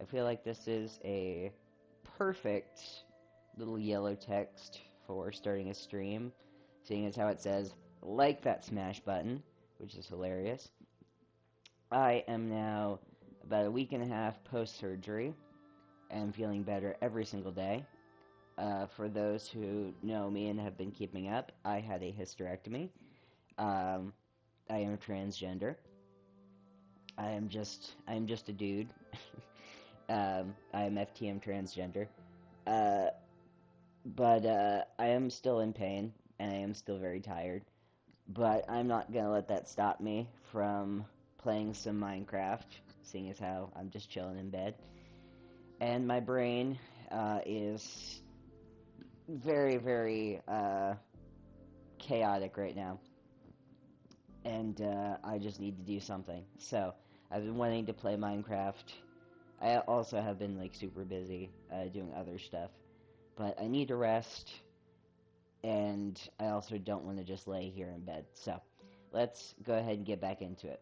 I feel like this is a perfect little yellow text for starting a stream, seeing as how it says, like that smash button, which is hilarious. I am now about a week and a half post-surgery, and feeling better every single day. For those who know me and have been keeping up, I had a hysterectomy. I am transgender. I am just a dude. I am FTM transgender. But I am still in pain, and I am still very tired. But I'm not gonna let that stop me from playing some Minecraft, seeing as how I'm just chilling in bed. And my brain is very, very chaotic right now. And I just need to do something. So, I've been wanting to play Minecraft. I also have been, like, super busy doing other stuff. But I need to rest, and I also don't want to just lay here in bed. So, let's go ahead and get back into it.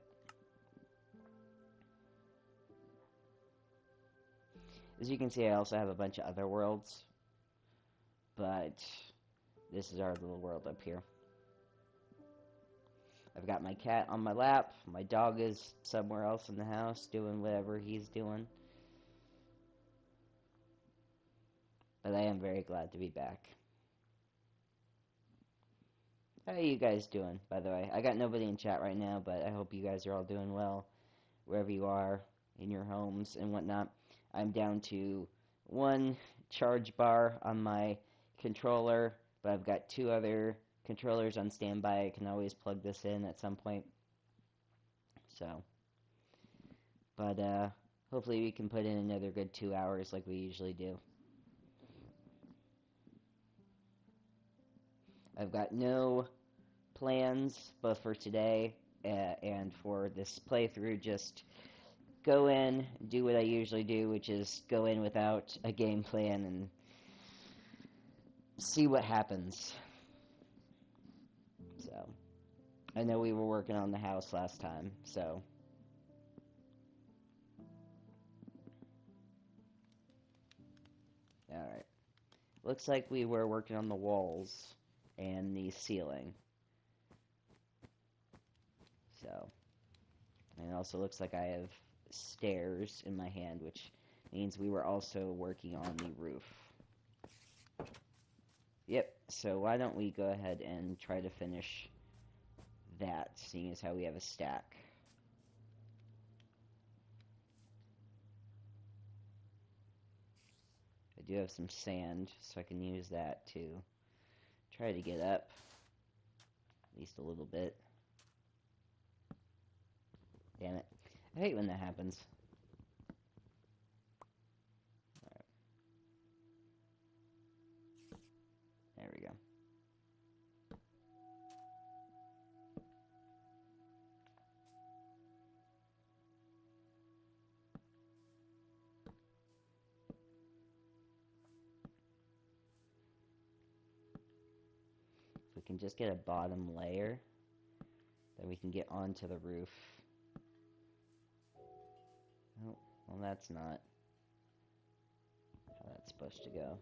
As you can see, I also have a bunch of other worlds, but this is our little world up here. I've got my cat on my lap, my dog is somewhere else in the house doing whatever he's doing. But I am very glad to be back. How are you guys doing, by the way? I got nobody in chat right now, but I hope you guys are all doing well, wherever you are, in your homes and whatnot. I'm down to one charge bar on my controller, but I've got two other controllers on standby. I can always plug this in at some point. So, but hopefully we can put in another good 2 hours like we usually do. I've got no plans, both for today and for this playthrough. Just go in, do what I usually do, which is go in without a game plan and see what happens. So, I know we were working on the house last time, so. Alright. Looks like we were working on the walls and the ceiling. So, and it also looks like I have stairs in my hand, which means we were also working on the roof. Yep, so why don't we go ahead and try to finish that, seeing as how we have a stack. I do have some sand, so I can use that to try to get up, at least a little bit. Damn it. I hate when that happens. Alright. There we go. If we can just get a bottom layer, then we can get onto the roof. Oh, well, that's not how that's supposed to go.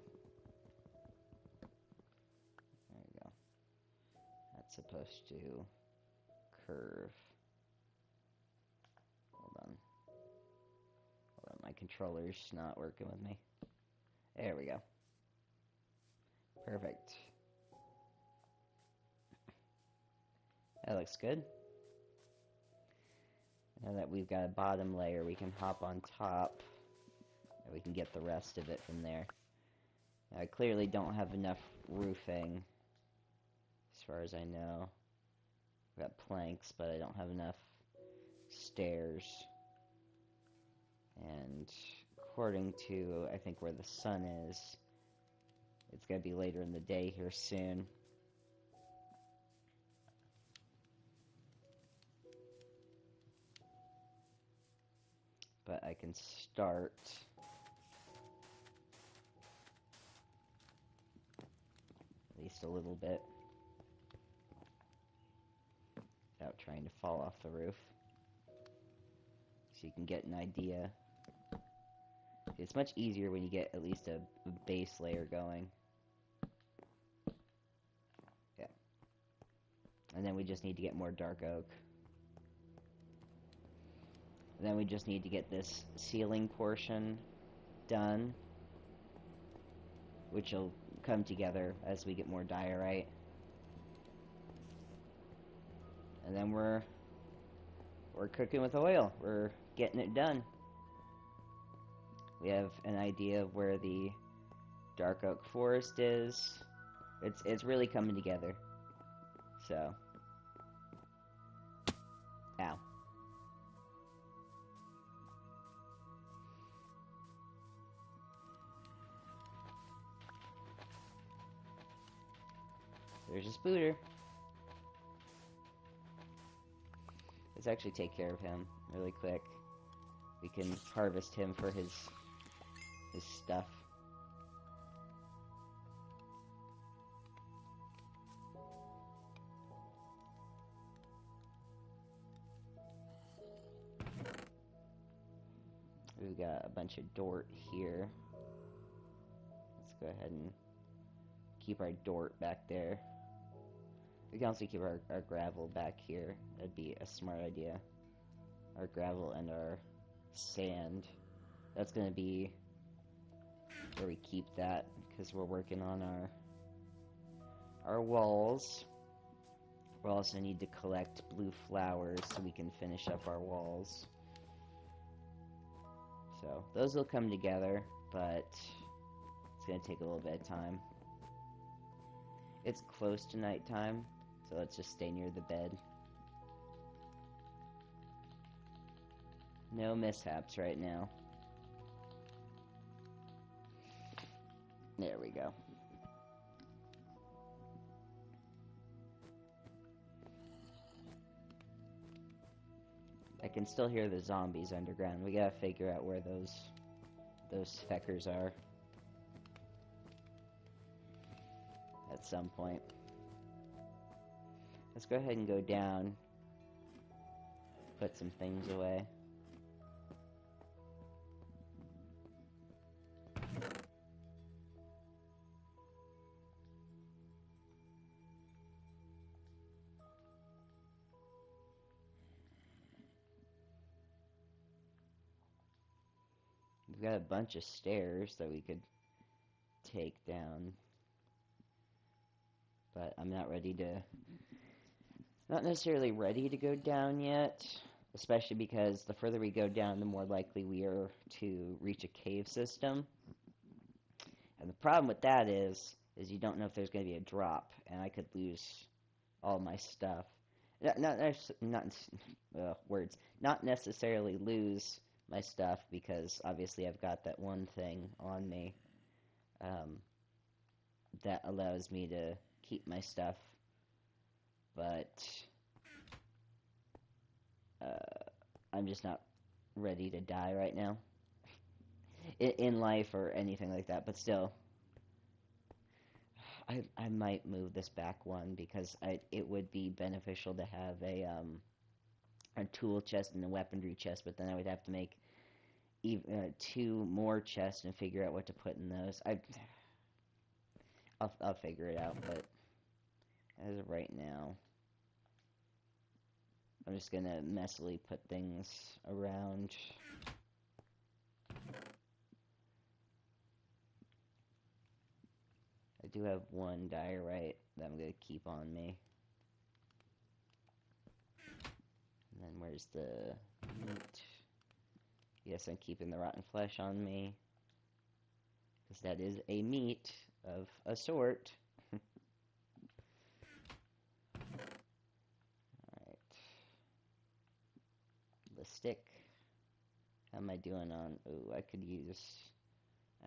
There we go. That's supposed to curve. Hold on. Hold on, my controller's not working with me. There we go. Perfect. That looks good. Now that we've got a bottom layer, we can hop on top, and we can get the rest of it from there. Now, I clearly don't have enough roofing, as far as I know. I've got planks, but I don't have enough stairs. And according to, I think, where the sun is, it's going to be later in the day here soon. But I can start at least a little bit without trying to fall off the roof, so you can get an idea It's much easier when you get at least a base layer going. Yeah. And then we just need to get more dark oak. And then we just need to get this ceiling portion done, which will come together as we get more diorite. And then we're cooking with oil. We're getting it done. We have an idea of where the dark oak forest is. It's really coming together. So, ow. There's a spooter. Let's actually take care of him really quick. We can harvest him for his stuff. We've got a bunch of dort here. Let's go ahead and keep our dort back there. We can also keep our gravel back here. That'd be a smart idea. Our gravel and our sand. That's going to be where we keep that, because we're working on our walls. We'll also need to collect blue flowers so we can finish up our walls. So those will come together, but it's going to take a little bit of time. It's close to nighttime, so let's just stay near the bed. No mishaps right now. There we go. I can still hear the zombies underground. We gotta figure out where those feckers are at some point. Let's go ahead and go down. Put some things away. We've got a bunch of stairs that we could take down, but I'm not necessarily ready to go down yet, especially because the further we go down, the more likely we are to reach a cave system. And the problem with that is you don't know if there's going to be a drop, and I could lose all my stuff. Not necessarily lose my stuff, because obviously I've got that one thing on me that allows me to keep my stuff, but I'm just not ready to die right now in life or anything like that. But still, I might move this back one, because it would be beneficial to have a tool chest and a weaponry chest, but then I would have to make two more chests and figure out what to put in those. I'll figure it out, but as of right now, I'm just gonna messily put things around. I do have one diorite that I'm gonna keep on me. And then where's the meat? Yes, I'm keeping the rotten flesh on me, because that is a meat of a sort. Alright. The stick. How am I doing on... Ooh, I could use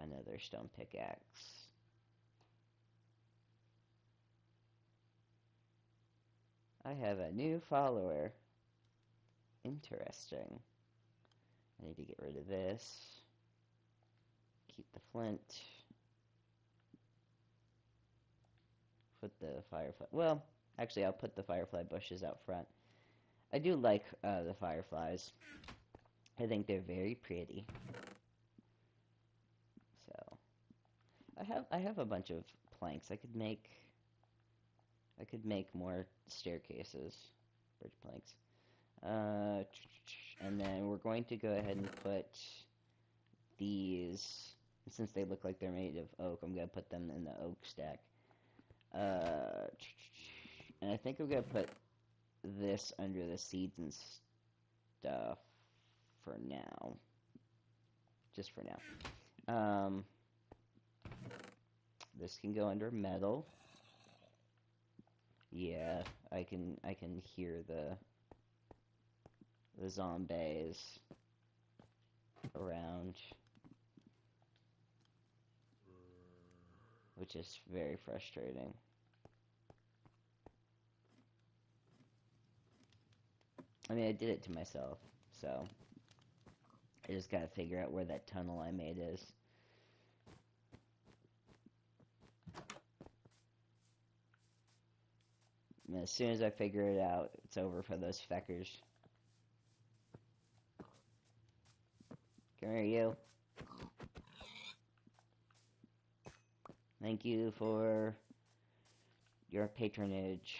another stone pickaxe. I have a new follower. Interesting. I need to get rid of this. Keep the flint. Put the firefly... Well, actually, I'll put the firefly bushes out front. I do like the fireflies. I think they're very pretty. I have a bunch of planks. I could make more staircases, bridge planks. And then we're going to go ahead and put these, since they look like they're made of oak, I'm going to put them in the oak stack. And I think I'm going to put this under the seeds and stuff for now. Just for now. This can go under metal. Yeah, I can hear the zombies around, which is very frustrating. I mean, I did it to myself, so I just gotta figure out where that tunnel I made is. And as soon as I figure it out, it's over for those feckers. Come here, you. Thank you for your patronage.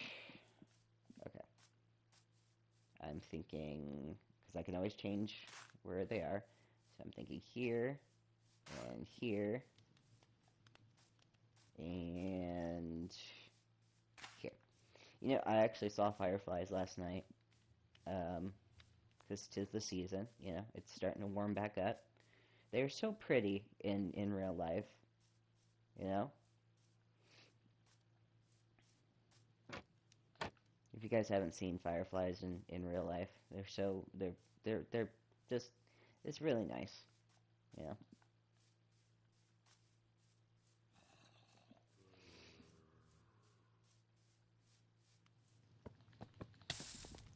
Okay. I'm thinking, because I can always change where they are. So I'm thinking here, and here, and here. You know, I actually saw fireflies last night. Because 'tis the season, you know, it's starting to warm back up. They're so pretty in real life, you know? If you guys haven't seen fireflies in real life, they're just, it's really nice, you know?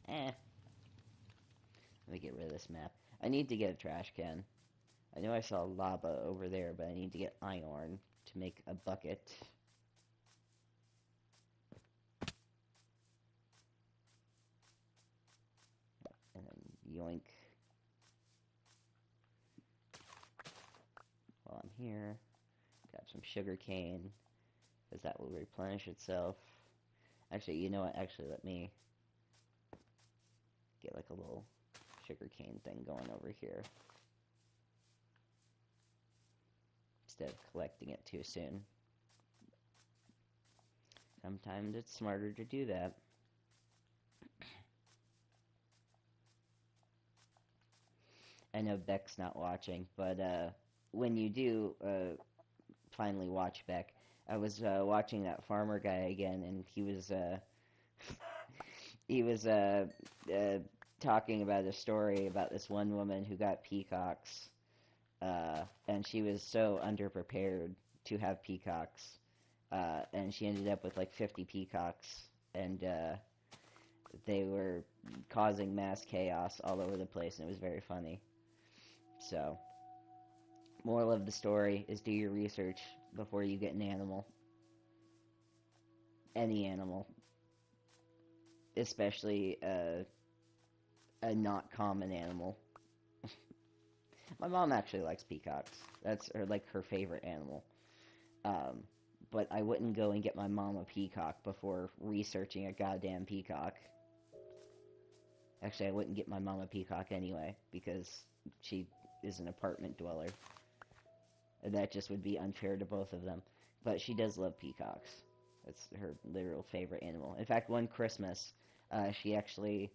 Eh. Let me get rid of this map. I need to get a trash can. I know I saw lava over there, but I need to get iron to make a bucket. And then yoink. While I'm here, got some sugar cane, because that will replenish itself. Actually, you know what? Actually, let me get like a little sugarcane thing going over here instead of collecting it too soon. Sometimes it's smarter to do that. I know Beck's not watching, but when you do finally watch Beck, I was watching that farmer guy again, and he was he was talking about a story about this one woman who got peacocks, and she was so underprepared to have peacocks, and she ended up with like 50 peacocks, and they were causing mass chaos all over the place, and it was very funny. So, moral of the story is do your research before you get an animal. Any animal. Especially a not common animal. My mom actually likes peacocks. That's her favorite animal. But I wouldn't go and get my mom a peacock before researching a goddamn peacock. Actually, I wouldn't get my mom a peacock anyway, because she is an apartment dweller. And that just would be unfair to both of them. But she does love peacocks. It's her literal favorite animal. In fact, one Christmas, she actually,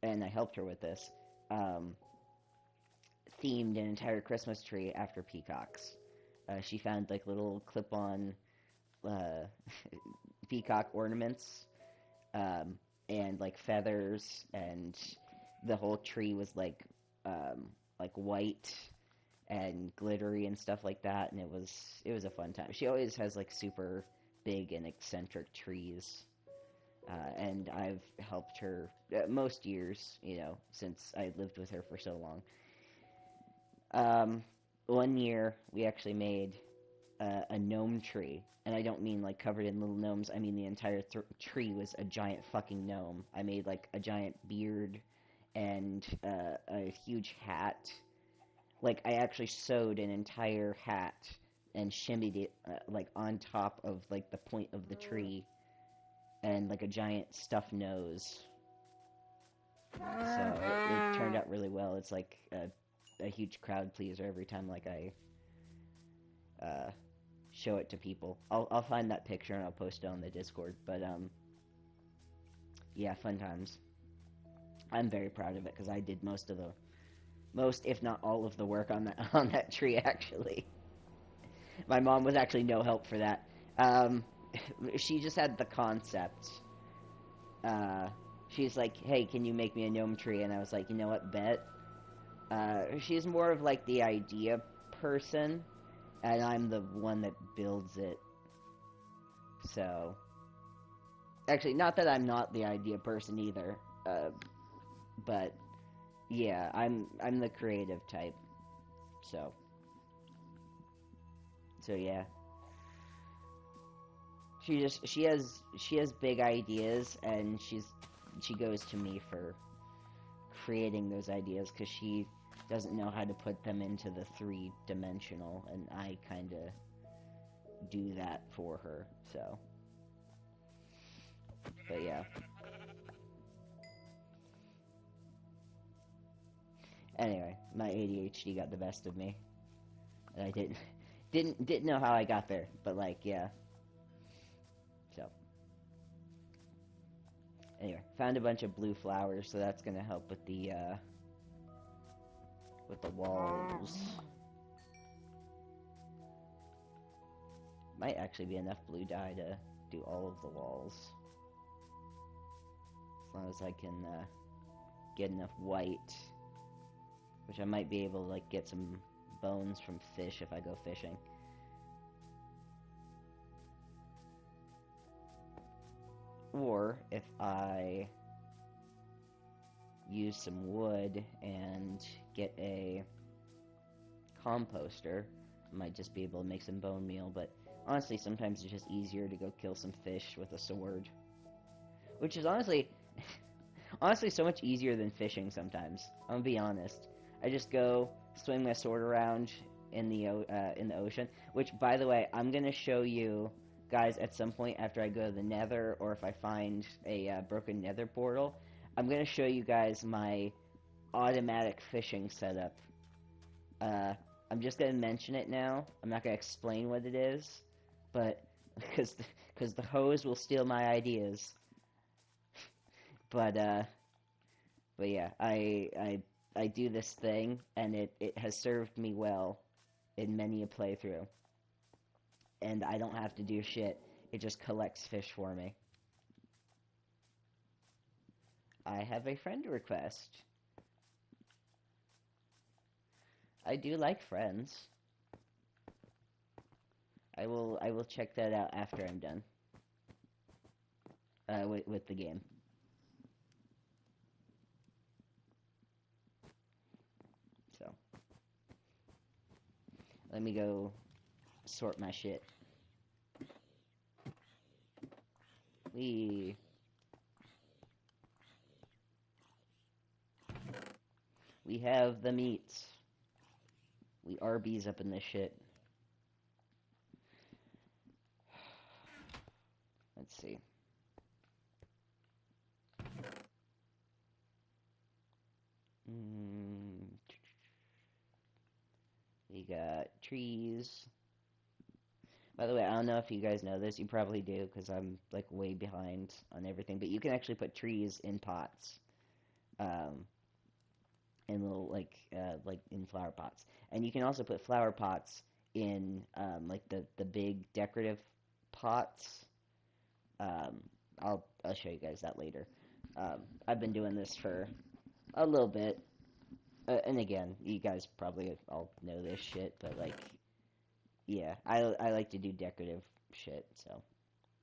and I helped her with this, themed an entire Christmas tree after peacocks. She found like little clip-on peacock ornaments, and like feathers, and the whole tree was like white and glittery and stuff like that, and it was a fun time. She always has like super big and eccentric trees, and I've helped her most years, you know, since I lived with her for so long. One year we actually made a gnome tree, and I don't mean like covered in little gnomes. I mean the entire tree was a giant fucking gnome. I made like a giant beard and a huge hat. Like, I actually sewed an entire hat and shimmied it like on top of like the point of the tree and like a giant stuffed nose. So it turned out really well. It's like a huge crowd pleaser every time like I show it to people. I'll find that picture and I'll post it on the Discord. But yeah, fun times. I'm very proud of it because I did most, if not all of the work on that tree. Actually, my mom was actually no help for that. She just had the concept. She's like, "Hey, can you make me a gnome tree?" And I was like, "You know what? Bet." She's more of like the idea person, and I'm the one that builds it. So, actually, not that I'm not the idea person either, but yeah, I'm the creative type. So, yeah. She has big ideas, and she goes to me for creating those ideas because she doesn't know how to put them into the three-dimensional, and I kind of do that for her. So, but yeah. Anyway, my ADHD got the best of me, and I didn't know how I got there, but like, yeah. So, anyway, found a bunch of blue flowers, so that's gonna help with the walls. Might actually be enough blue dye to do all of the walls, as long as I can get enough white, which I might be able to like get some bones from fish if I go fishing. Or if I use some wood and get a composter, I might just be able to make some bone meal. But honestly, sometimes it's just easier to go kill some fish with a sword, which is honestly so much easier than fishing sometimes. I'm gonna be honest. I just go swing my sword around in the ocean, which, by the way, I'm gonna show you guys at some point after I go to the Nether, or if I find a broken Nether portal. I'm gonna show you guys my automatic fishing setup. I'm just gonna mention it now. I'm not gonna explain what it is, but because the hose will steal my ideas. But yeah, I do this thing, and it has served me well in many a playthrough. And I don't have to do shit. It just collects fish for me. I have a friend request. I do like friends. I will check that out after I'm done with the game. So let me go sort my shit. We have the meats. We Arby's up in this shit. Let's see. We got trees. By the way, I don't know if you guys know this. You probably do, because I'm like way behind on everything. But you can actually put trees in pots, in little like in flower pots, and you can also put flower pots in like the big decorative pots. I'll show you guys that later. I've been doing this for a little bit, and again, you guys probably all know this shit, but like, yeah, I like to do decorative shit. So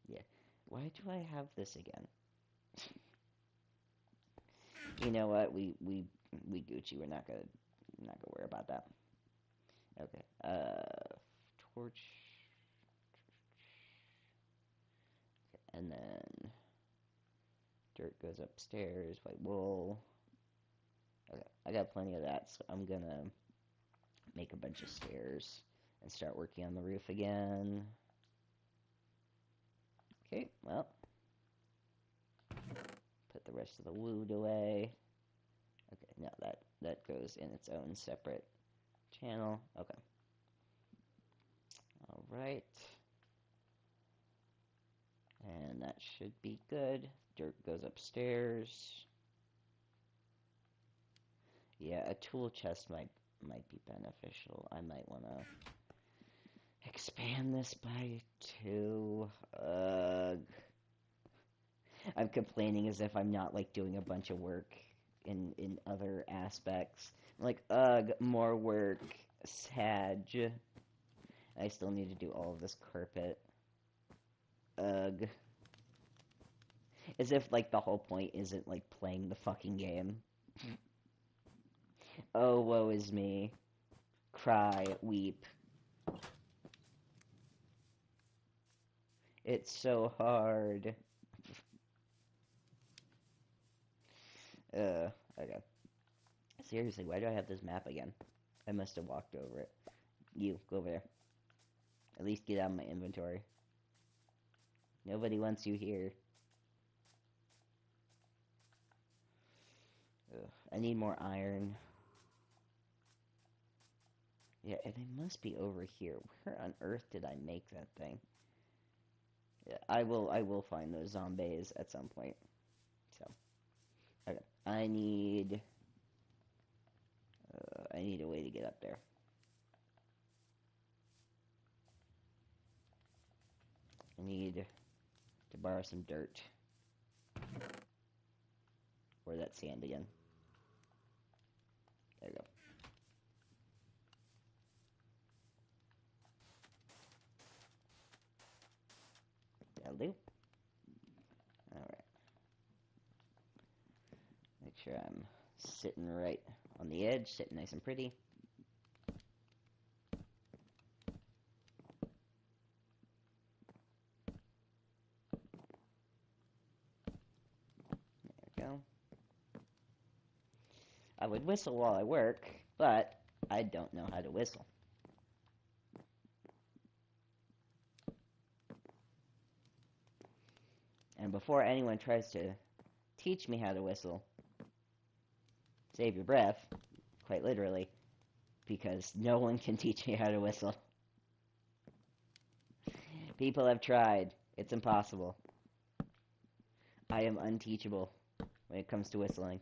yeah, why do I have this again? You know what? We Gucci. We're not gonna worry about that. Okay. Torch. And then dirt goes upstairs. White wool. Okay, I got plenty of that, so I'm gonna make a bunch of stairs. and start working on the roof again. Okay, well, put the rest of the wood away. Okay, no, that goes in its own separate channel. Okay. All right. And that should be good. Dirt goes upstairs. Yeah, a tool chest might be beneficial. I might want to expand this by 2. I'm complaining as if I'm not, like, doing a bunch of work in other aspects. I'm like, ugh, more work. Sag. I still need to do all of this carpet. Ugh. As if, like, the whole point isn't, like, playing the fucking game. Oh, woe is me. Cry, weep. It's so hard. Okay. Seriously, why do I have this map again? I must have walked over it. You, go over there. At least get out of my inventory. Nobody wants you here. Ugh, I need more iron. Yeah, and they must be over here. Where on earth did I make that thing? Yeah, I will find those zombies at some point. So, okay. I need a way to get up there. I need to borrow some dirt. Or that sand again. There we go. That'll do. Alright. Make sure I'm sitting right on the edge, sitting nice and pretty. There we go. I would whistle while I work, but I don't know how to whistle. And before anyone tries to teach me how to whistle, save your breath, quite literally, because no one can teach me how to whistle. People have tried. It's impossible. I am unteachable when it comes to whistling.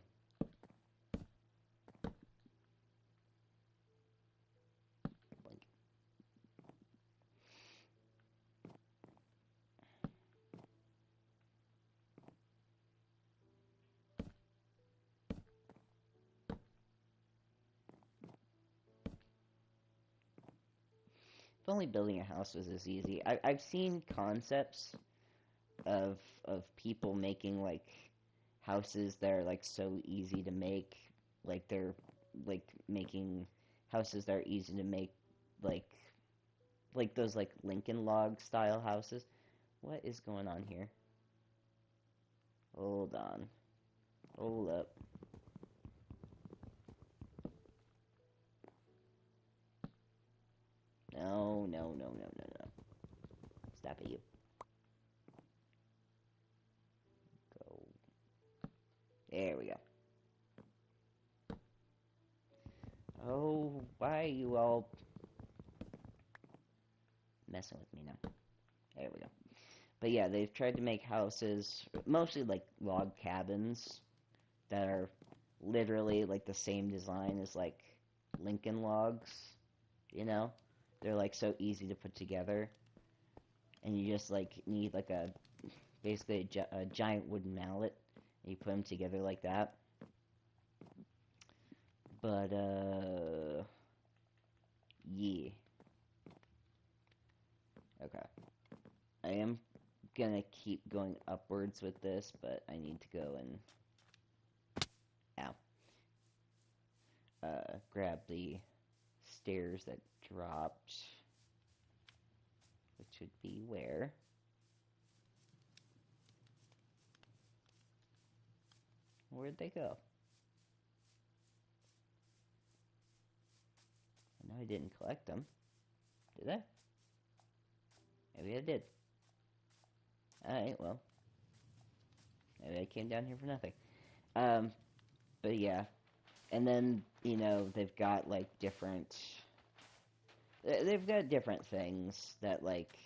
Blink. If only building a house was this easy. I've seen concepts of people making, like, houses that are, like, so easy to make. Like, they're, like, making houses that are easy to make, like those, like, Lincoln log style houses. What is going on here? Hold on. Hold up. No, no, no, no, no, no. Stop it, you. Go. There we go. Oh, why are you all messing with me now? There we go. But yeah, they've tried to make houses, mostly like log cabins, that are literally like the same design as like Lincoln logs, you know? They're like so easy to put together. And you just like need like basically a giant wooden mallet, and you put them together like that. But, yeah. Okay. I am gonna keep going upwards with this, but I need to go and, ow, grab the stairs that dropped, which would be where? Where'd they go? I know I didn't collect them. Did I? Maybe I did. Alright, well. Maybe I came down here for nothing. But yeah. And then, you know, they've got, like, different... They've got different things that, like,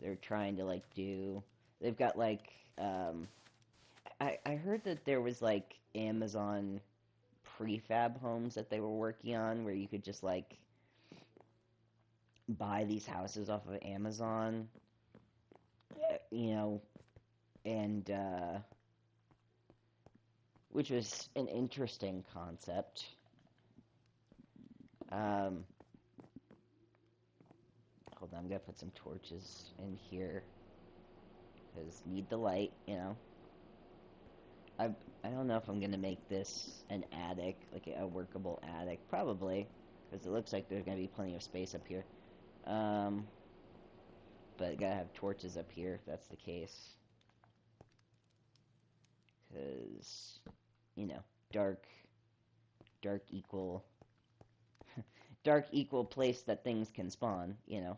they're trying to, like, do. They've got, like, I heard that there was, like, Amazon prefab homes that they were working on where you could just, like, buy these houses off of Amazon, you know, and, which was an interesting concept. Hold on, I'm gonna put some torches in here, because need the light, you know. I don't know if I'm gonna make this an attic, like a workable attic. Probably, because it looks like there's gonna be plenty of space up here. But I gotta have torches up here if that's the case. Because, you know, dark equal, dark equal place that things can spawn, you know.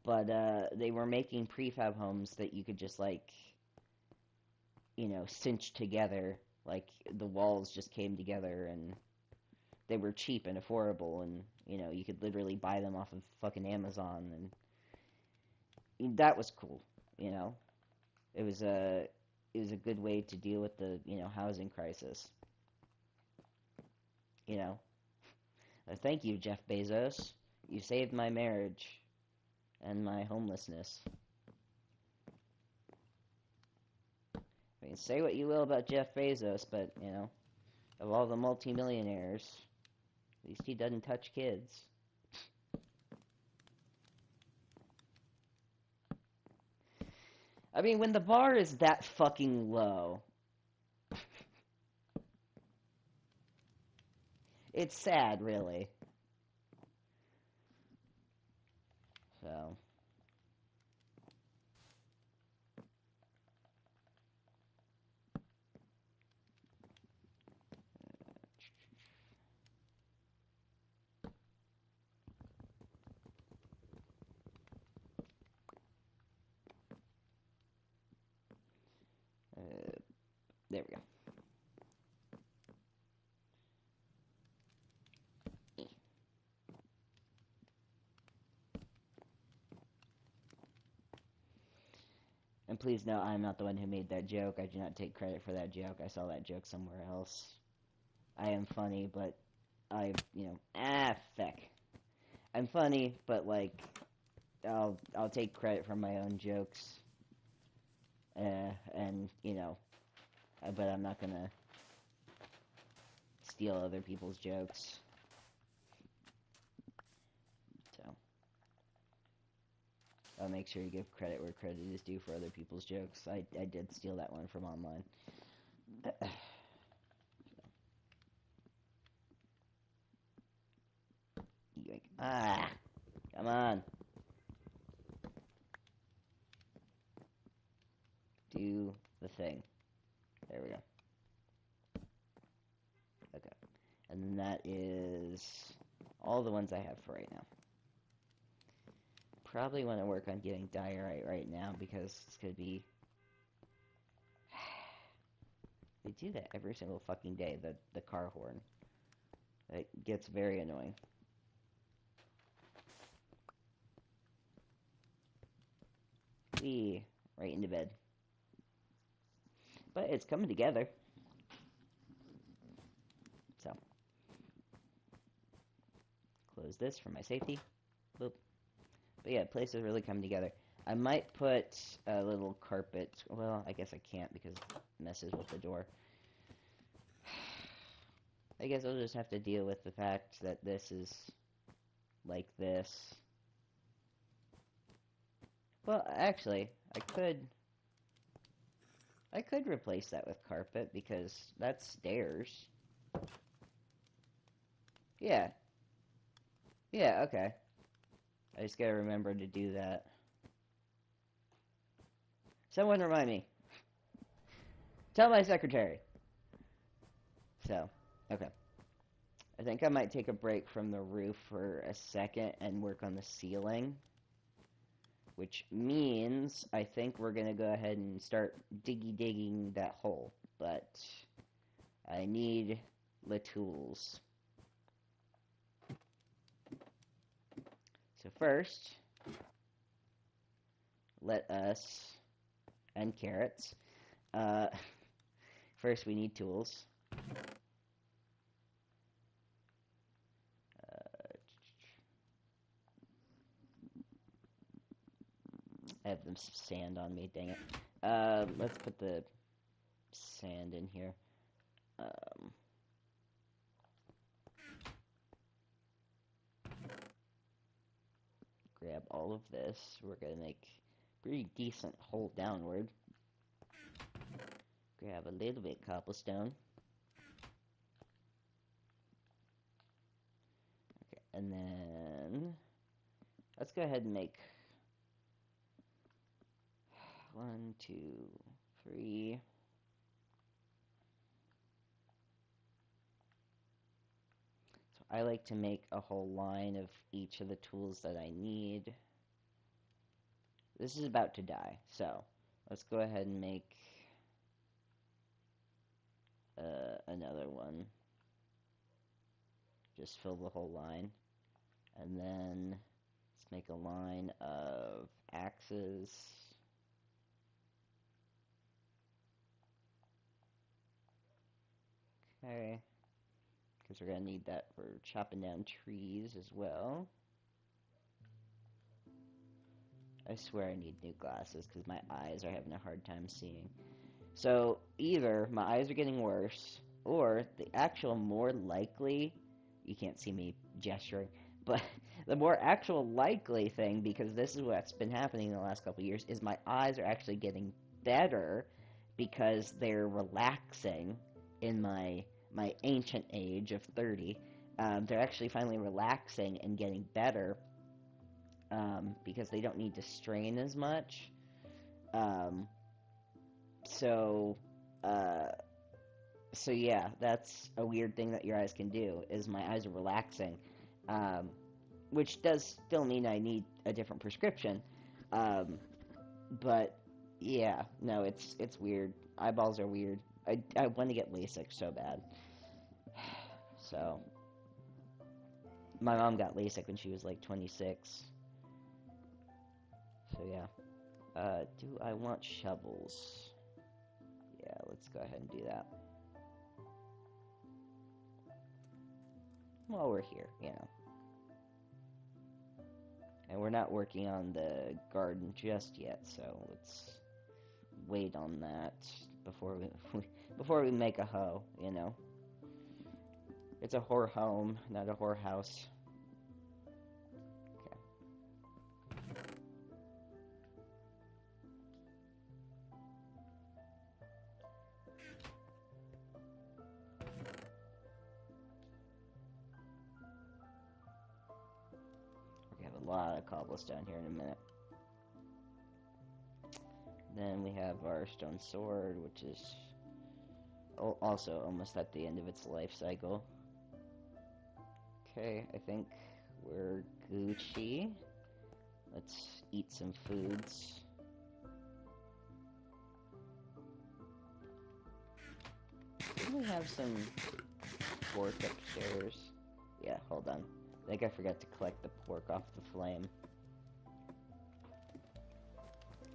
But they were making prefab homes that you could just, like, you know, cinch together. Like, the walls just came together, and they were cheap and affordable, and, you know, you could literally buy them off of fucking Amazon, and that was cool, you know. It was a good way to deal with the, you know, housing crisis. You know. Thank you, Jeff Bezos. You saved my marriage and my homelessness. I mean, say what you will about Jeff Bezos, but, you know, of all the multimillionaires, at least he doesn't touch kids. I mean, when the bar is that fucking low, it's sad, really. So... there we go. And please know, I'm not the one who made that joke. I do not take credit for that joke. I saw that joke somewhere else. I am funny, but you know, feck. I'm funny, but, like, I'll take credit for my own jokes. And, you know, but I'm not gonna steal other people's jokes. So, I'll make sure you give credit where credit is due for other people's jokes. I did steal that one from online. Yoink. Ah! Come on! Do the thing. There we go. Okay. And then that is all the ones I have for right now. Probably want to work on getting diorite right now because it's going to be... They do that every single fucking day, the car horn. It gets very annoying. Right into bed. But it's coming together. So. Close this for my safety. Boop. But yeah, place is really coming together. I might put a little carpet. Well, I guess I can't because it messes with the door. I guess I'll just have to deal with the fact that this is like this. Well, actually, I could replace that with carpet because that's stairs. Yeah. Yeah, okay. I just gotta remember to do that. Someone remind me. Tell my secretary. So, okay. I think I might take a break from the roof for a second and work on the ceiling. Which means I think we're going to go ahead and start digging that hole. But I need the tools. So first, let us, and carrots, first we need tools. I have them sand on me, dang it. Let's put the sand in here. Grab all of this. We're going to make a pretty decent hole downward. Grab a little bit of cobblestone. Okay, and then let's go ahead and make 1, 2, 3. So I like to make a whole line of each of the tools that I need. This is about to die, so let's go ahead and make another one. Just fill the whole line. And then let's make a line of axes. Okay. Because we're going to need that for chopping down trees as well. I swear I need new glasses because my eyes are having a hard time seeing. So either my eyes are getting worse, or the actual more likely, you can't see me gesturing, but the more actual likely thing, because this is what's been happening in the last couple of years, is my eyes are actually getting better because they're relaxing in my ancient age of 30. They're actually finally relaxing and getting better because they don't need to strain as much. So yeah, that's a weird thing that your eyes can do, is my eyes are relaxing, which does still mean I need a different prescription, but yeah, no, it's weird. Eyeballs are weird. I want to get LASIK so bad. So, my mom got LASIK when she was like 26. So yeah. Do I want shovels? Yeah, let's go ahead and do that. While we're here, you know. And we're not working on the garden just yet, so let's wait on that before we make a hoe, you know. It's a whore home, not a whore house. Okay. We have a lot of cobblestone here in a minute. Then we have our stone sword, which is also almost at the end of its life cycle. Okay, I think we're Gucci. Let's eat some foods. Didn't we have some pork upstairs? Yeah, hold on. I think I forgot to collect the pork off the flame.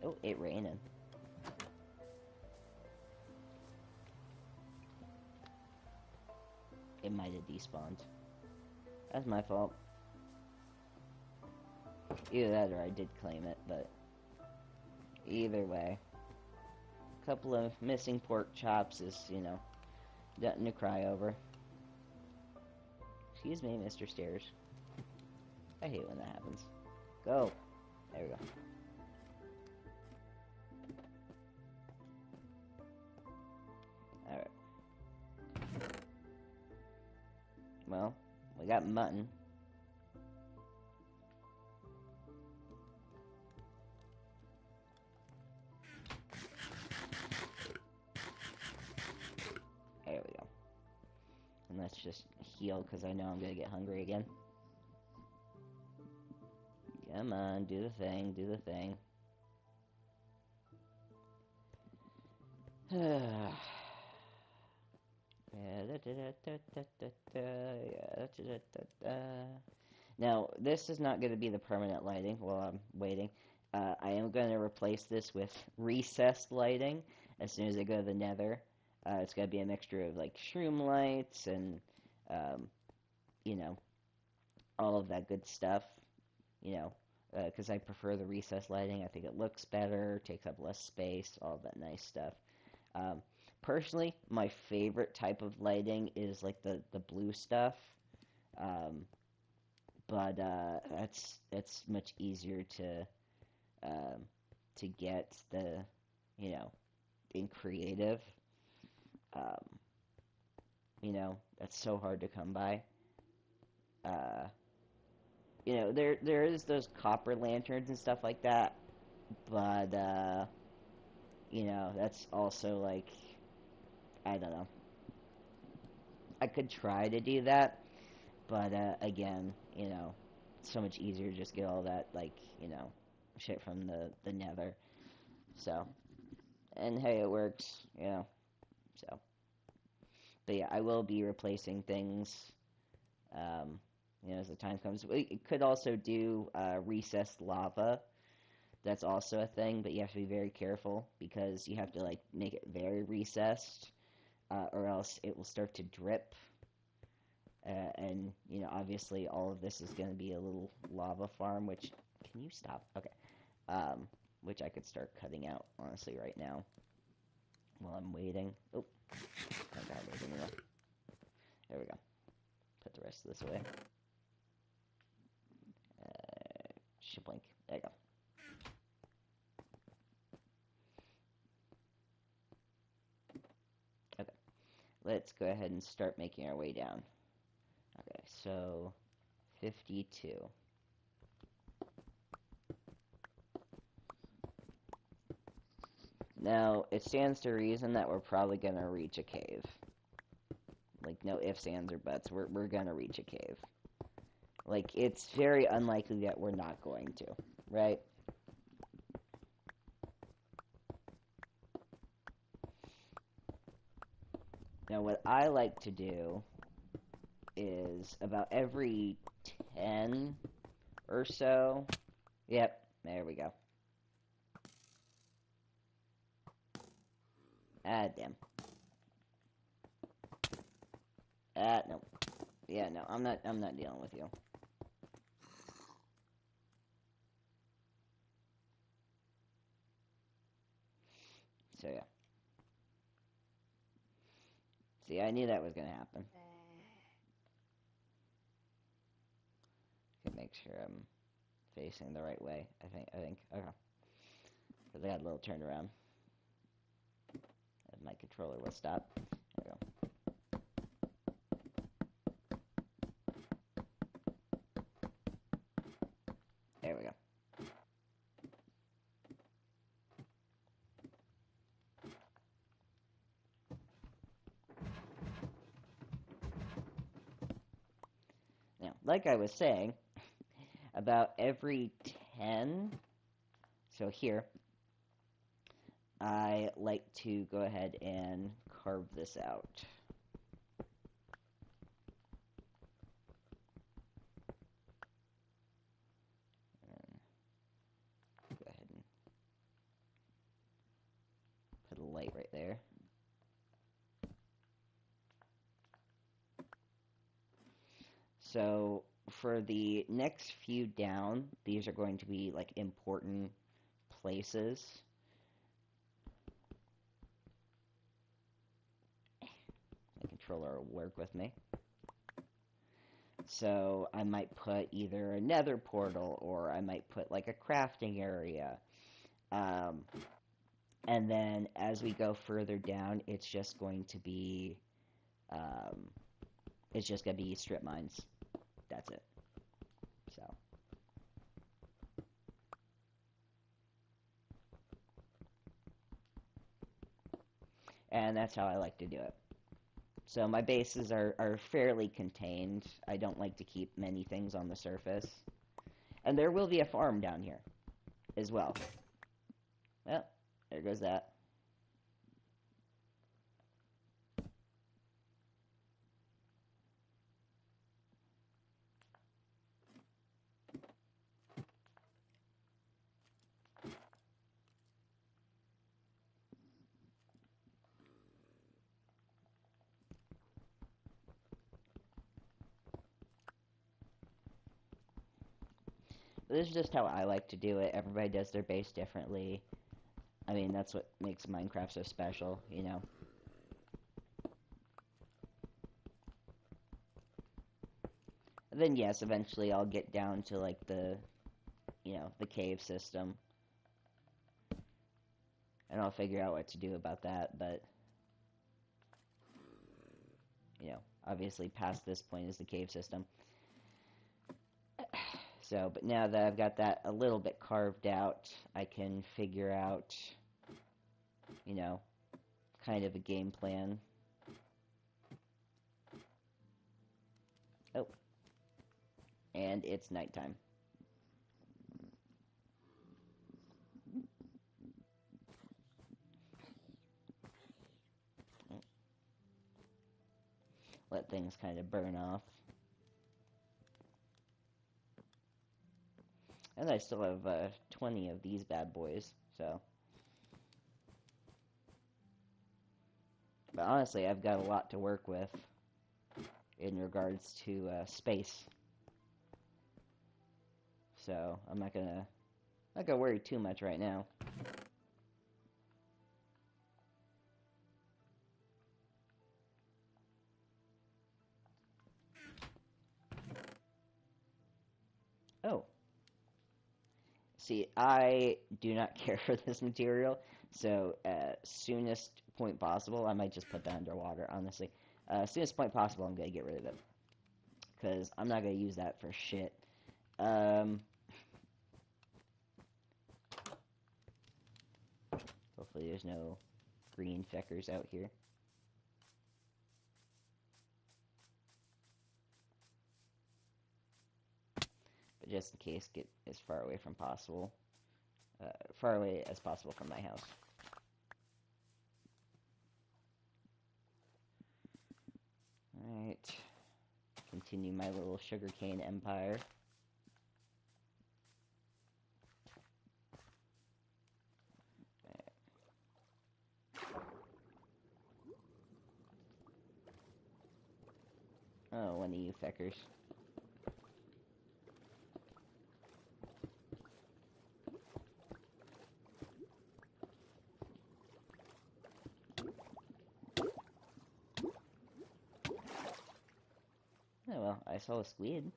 Oh, it raining. It might have despawned. That's my fault. Either that or I did claim it, but either way. A couple of missing pork chops is, you know, nothing to cry over. Excuse me, Mr. Stairs. I hate when that happens. Go. There we go. Alright. Well, we got mutton. There we go. And let's just heal, because I know I'm going to get hungry again. Come on, do the thing, do the thing. Now, this is not going to be the permanent lighting while I'm waiting. I am going to replace this with recessed lighting as soon as I go to the nether. It's going to be a mixture of, like, shroom lights and, you know, all of that good stuff, you know, because I prefer the recessed lighting. I think it looks better, takes up less space, all that nice stuff. Personally, my favorite type of lighting is like the blue stuff, but it's much easier to get you know, in creative. You know, that's so hard to come by. You know, there is those copper lanterns and stuff like that, but you know, that's also like, I don't know. I could try to do that, but again, you know, it's so much easier to just get all that, like, you know, shit from the nether. So, and hey, it works, you know. So, but yeah, I will be replacing things, you know, as the time comes. It could also do recessed lava. That's also a thing, but you have to be very careful because you have to, like, make it very recessed, or else it will start to drip. And, you know, obviously all of this is going to be a little lava farm, which, can you stop? Okay. Which I could start cutting out, honestly, right now while I'm waiting. Oh, I got it anymore. There we go. Put the rest of this away. Shiplink. There you go. Okay. Let's go ahead and start making our way down. Okay, so 52. Now, it stands to reason that we're probably going to reach a cave. Like, no ifs, ands, or buts. We're going to reach a cave. Like, it's very unlikely that we're not going to, right? Now, what I like to do is about every 10 or so. Yep, there we go. Ah, damn. No. Yeah, no, I'm not dealing with you. So, yeah. See, I knew that was going to happen. Okay, make sure I'm facing the right way. I think. Okay. Because I got a little turned around. As my controller will stop. There we go. There we go. Now, like I was saying, about every 10, so here, I like to go ahead and carve this out. And go ahead and put a light right there. So for the next few down, these are going to be like important places. My controller will work with me. So I might put either a nether portal or I might put like a crafting area. And then as we go further down, it's just going to be strip mines. That's it. So. And that's how I like to do it. So my bases are fairly contained. I don't like to keep many things on the surface. And there will be a farm down here as well. Well, there goes that. This is just how I like to do it. Everybody does their base differently. I mean, that's what makes Minecraft so special, you know. And then, yes, eventually I'll get down to, like, the cave system. And I'll figure out what to do about that, but, obviously past this point is the cave system. So, but now that I've got that a little bit carved out, I can figure out, kind of a game plan. Oh. And it's nighttime. Let things kind of burn off. And I still have 20 of these bad boys, so. But honestly, I've got a lot to work with in regards to space. So I'm not gonna worry too much right now. Oh. See, I do not care for this material, so soonest point possible, I might just put that underwater, honestly. Soonest point possible, I'm going to get rid of it. Because I'm not going to use that for shit. Hopefully there's no green feckers out here. But just in case, get as far away from possible. Far away as possible from my house. Alright. Continue my little sugarcane empire. Oh, one of you feckers. Oh well, I saw a squid.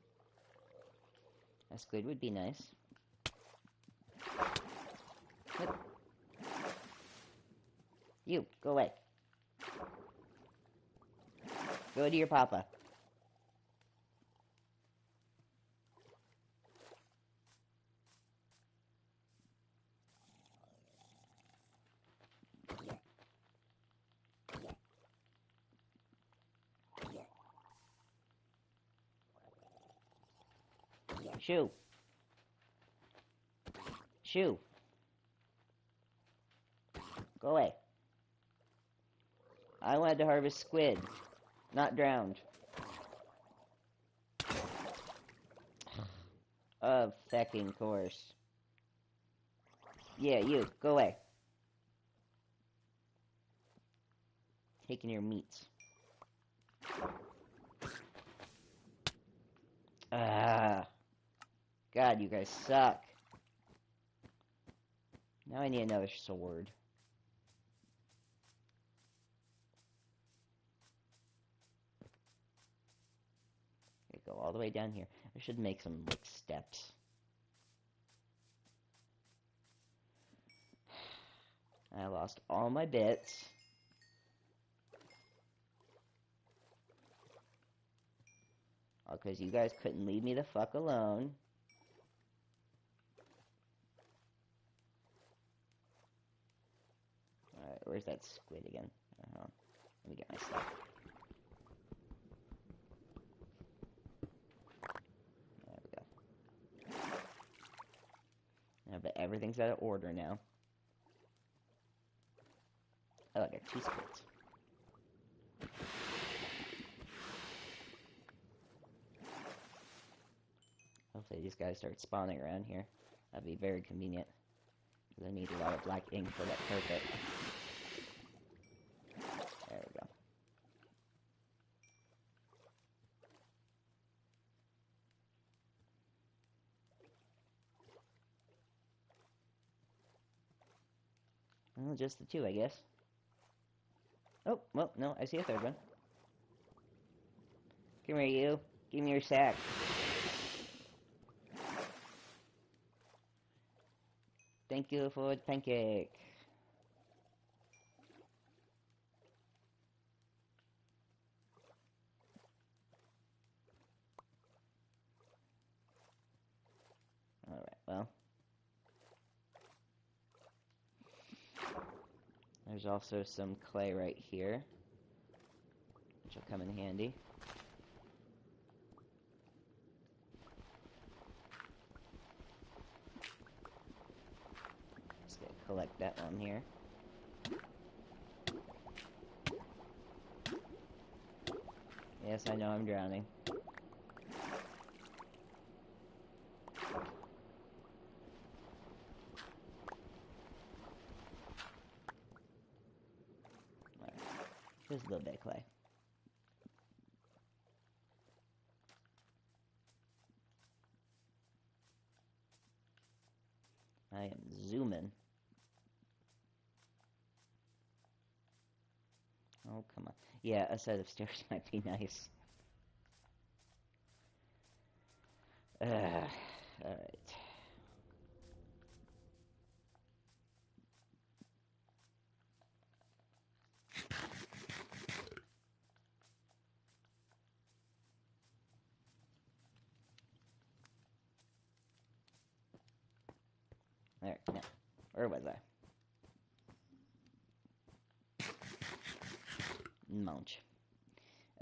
A squid would be nice. Yep. You, go away. Go to your papa. Shoo. Shoo. Go away. I wanted to harvest squid, not drowned. Of fecking course. Yeah, you, go away. Taking your meats. Ah. God, you guys suck. Now I need another sword. Okay, go all the way down here. I should make some, like, steps. I lost all my bits. All because you guys couldn't leave me the fuck alone. Alright, where's that squid again? Let me get my stuff. everything's out of order now. Oh, I got 2 splits. Hopefully these guys start spawning around here. That'd be very convenient. Because I need a lot of black ink for that carpet. There we go. Well, just the 2, I guess. Oh, well, no, I see a 3rd one. Come here, you. Give me your sack. Thank you for the pancake. Alright, well. There's also some clay right here, which will come in handy. Just gonna collect that one here. Yes, I know I'm drowning. Just a little bit of clay. I am zooming. Oh, come on. Yeah, a set of stairs might be nice. Alright. There, now. Where was I? Munch.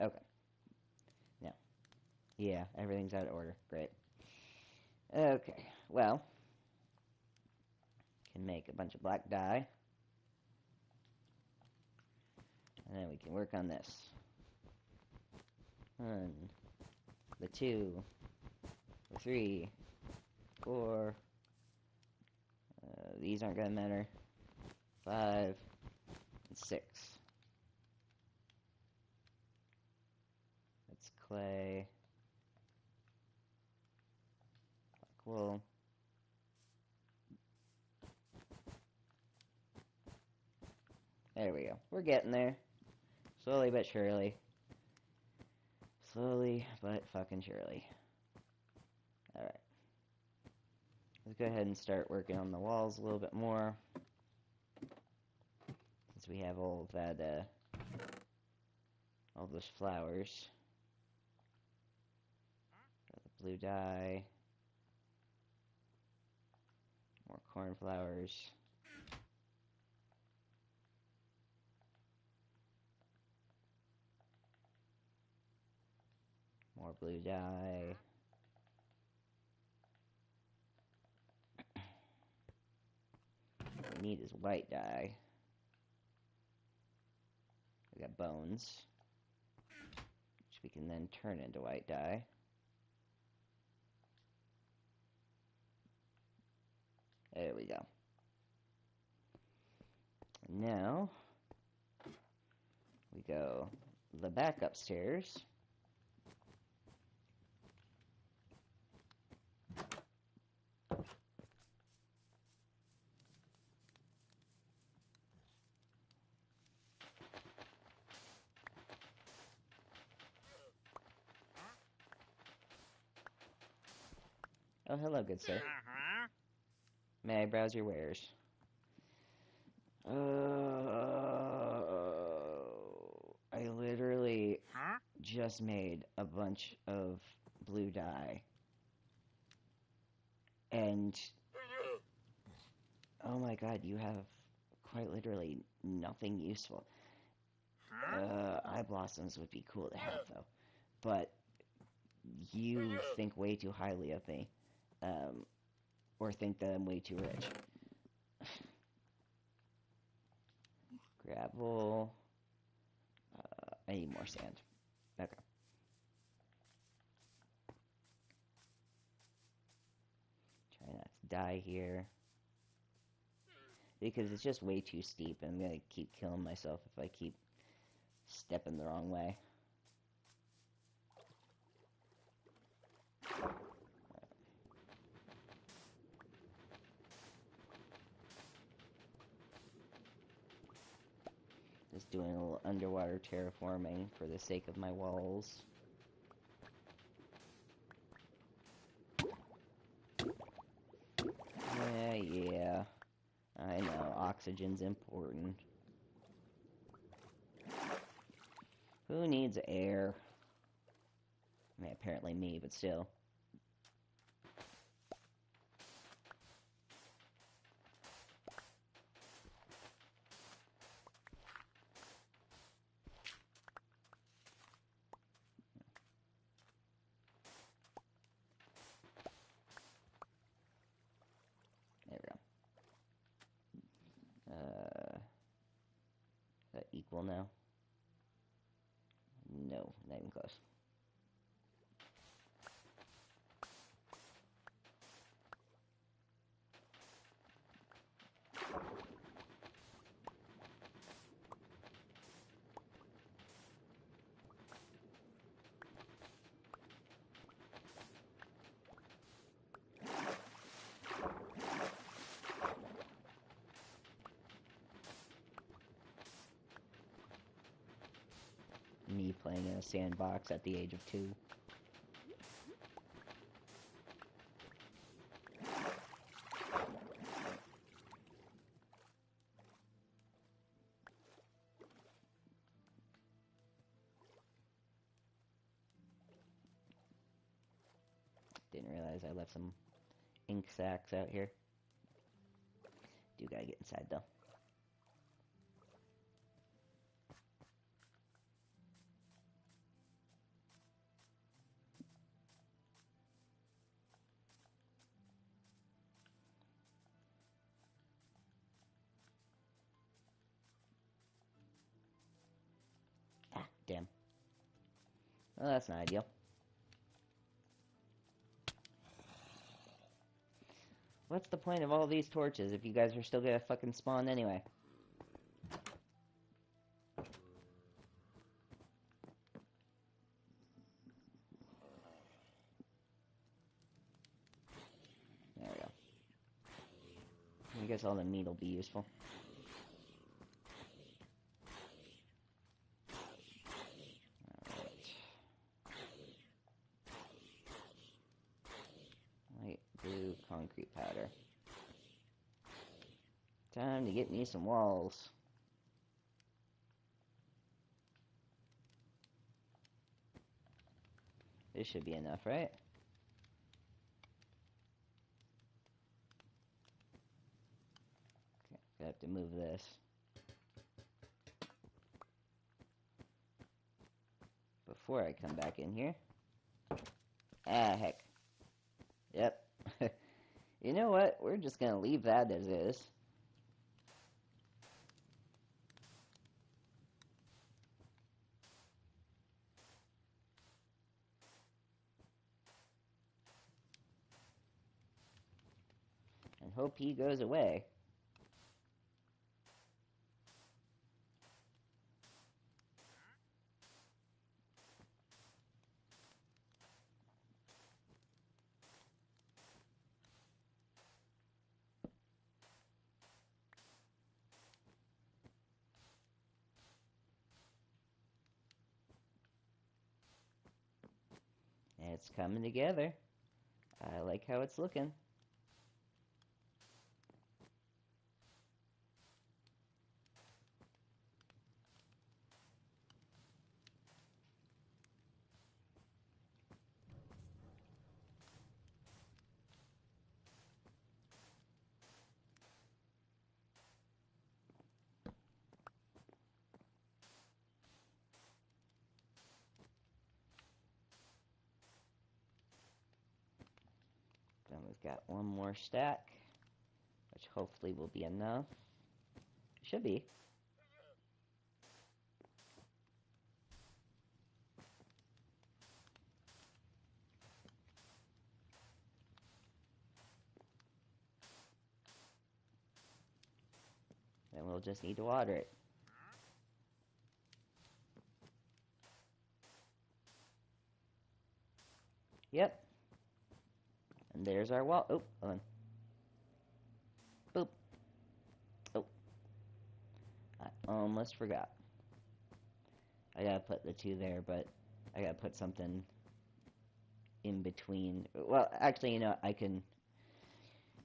Okay. Now. Yeah, everything's out of order. Great. Okay, well. Can make a bunch of black dye. And then we can work on this. 1, the 2, the 3, 4. These aren't gonna matter. 5, and 6. That's clay. Black wool. There we go. We're getting there. Slowly but surely. Slowly but fucking surely. Alright. Let's go ahead and start working on the walls a little bit more. Since we have all of that, all those flowers. Got the blue dye. More cornflowers. More blue dye. What we need is white dye. We got bones, which we can then turn into white dye. There we go. Now, we go the back upstairs. Oh, hello, good sir. May I browse your wares? I literally just made a bunch of blue dye. And, oh my god, you have quite literally nothing useful. Eye blossoms would be cool to have, though. But you think way too highly of me. or think that I'm way too rich. Gravel. I need more sand. Okay. Try not to die here. Because it's just way too steep, and I'm gonna keep killing myself if I keep stepping the wrong way. Just doing a little underwater terraforming for the sake of my walls. Yeah. I know, oxygen's important. Who needs air? I mean, apparently me, but still. There we go. Is that equal now? No, not even close. Me playing in a sandbox at the age of 2. Didn't realize I left some ink sacks out here. Do gotta get inside though. Ah, damn. Well, that's not ideal. What's the point of all these torches if you guys are still gonna fucking spawn anyway? There we go. I guess all the meat will be useful. Light blue concrete powder. Time to get me some walls. This should be enough, right? Okay, I have to move this. Before I come back in here. Ah, heck. Yep. You know what? We're just gonna leave that as is. And hope he goes away. It's coming together. I like how it's looking. Then we've got one more stack, which hopefully will be enough. Should be. Then we'll just need to water it. Yep. And there's our wall. Oh, hold on. Boop. Oh. I almost forgot. I gotta put the two there, but I gotta put something in between. Well, actually, you know,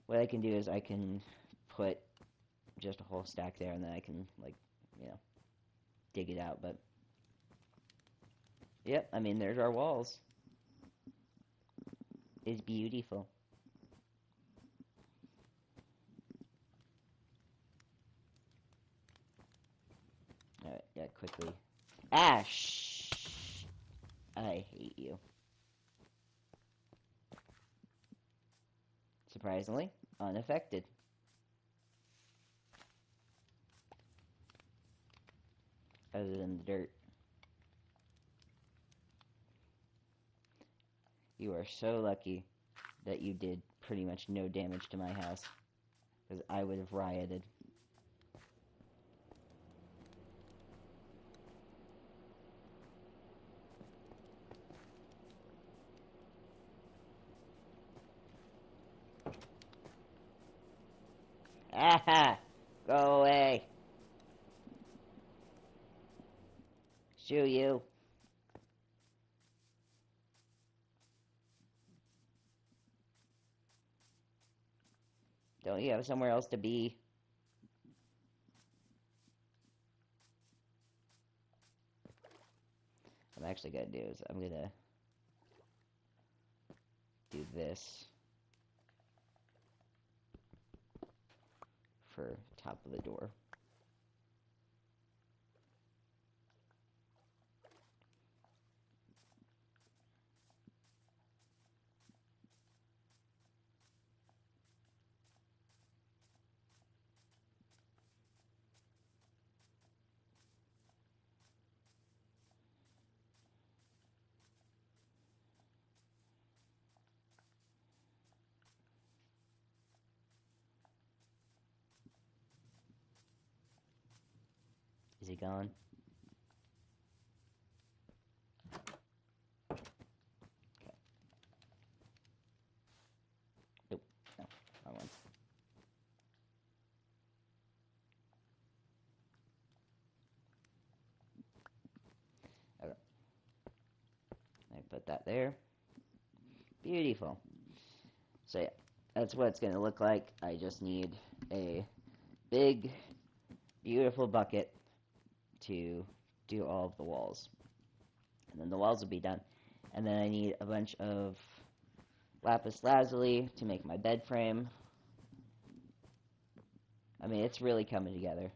what I can do is I can put just a whole stack there, and then I can, like, you know, dig it out, but yep, I mean, there's our walls. It's beautiful. Alright, yeah, quickly. Ash! I hate you. Surprisingly, unaffected. Other than the dirt. You are so lucky that you did pretty much no damage to my house, because I would have rioted. Aha! Go away! Shoo you! Don't you have somewhere else to be? What I'm actually gonna do is I'm gonna do this for top of the door. Is he gone? Okay. Nope. No. Wrong ones. Okay. I put that there. Beautiful. So yeah, that's what it's going to look like. I just need a big, beautiful bucket to do all of the walls. And then the walls will be done. And then I need a bunch of lapis lazuli to make my bed frame. I mean, it's really coming together.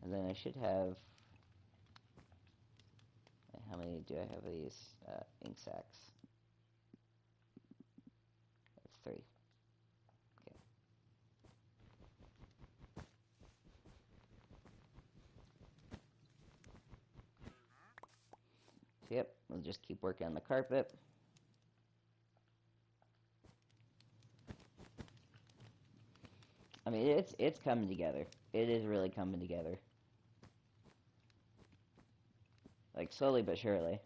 And then I should have... How many do I have of these ink sacks? That's 3. Okay. So yep, we'll just keep working on the carpet. I mean, it's coming together. It is really coming together. Like, slowly but surely.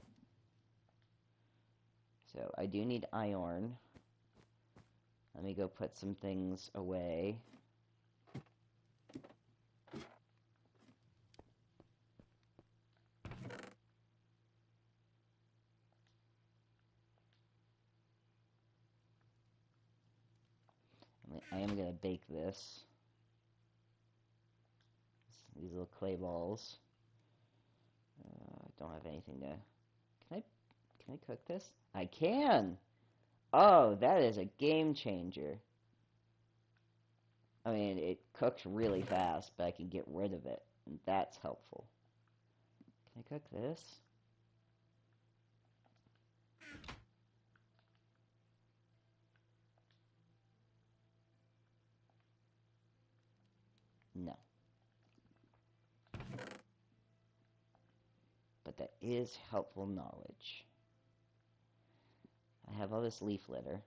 So, I do need iron. Let me go put some things away. I am going to bake this. These little clay balls. I don't have anything to... Can I cook this? I can! Oh, that is a game changer. I mean, it cooks really fast, but I can get rid of it. And that's helpful. Can I cook this? that is helpful knowledge. I have all this leaf litter.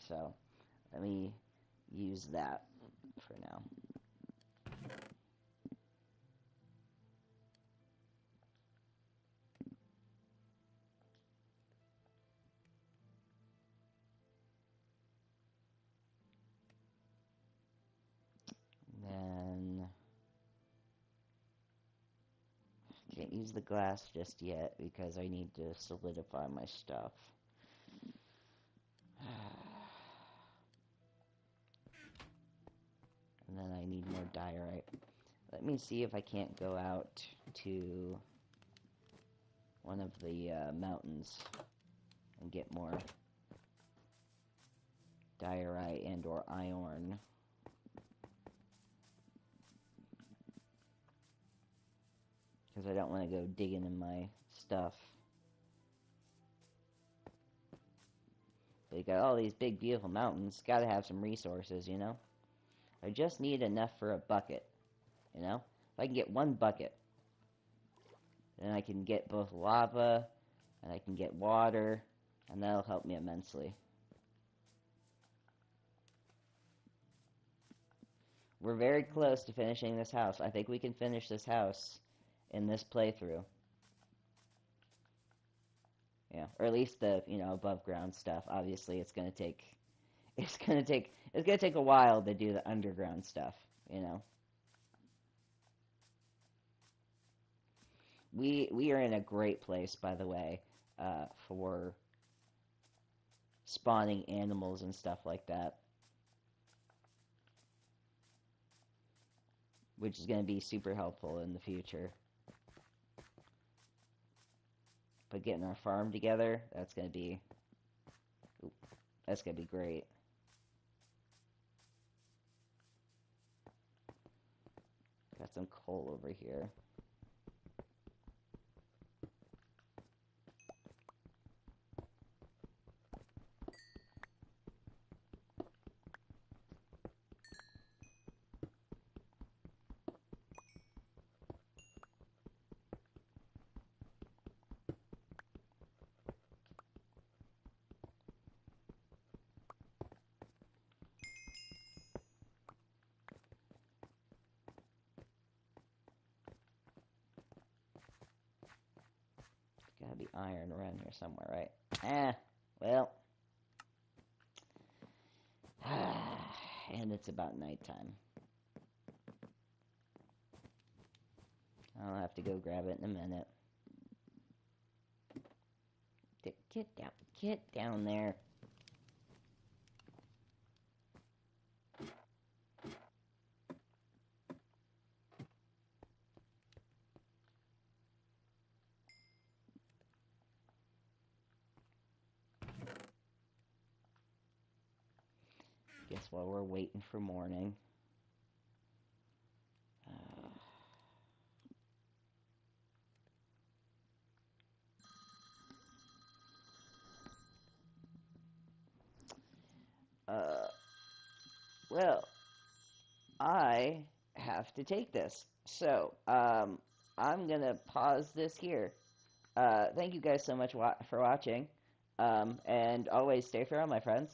So, let me use that for now. Then, can't use the glass just yet because I need to solidify my stuff. And then I need more diorite. Let me see if I can't go out to one of the mountains and get more diorite and or iron. Because I don't want to go digging in my stuff. But you got all these big beautiful mountains, gotta have some resources, you know? I just need enough for a bucket, you know? If I can get one bucket, then I can get both lava, and I can get water, and that'll help me immensely. We're very close to finishing this house. I think we can finish this house in this playthrough. Yeah, or at least the, you know, above ground stuff. Obviously, it's gonna take a while to do the underground stuff, you know. We are in a great place, by the way, for spawning animals and stuff like that, which is going to be super helpful in the future. But getting our farm together, that's going to be great. Got some coal over here. Gotta be iron around here somewhere, right? Well. And it's about nighttime. I'll have to go grab it in a minute. Get down there. Guess while we're waiting for morning. Well, I have to take this. So, I'm gonna pause this here. Thank you guys so much for watching. And always stay farewell, my friends.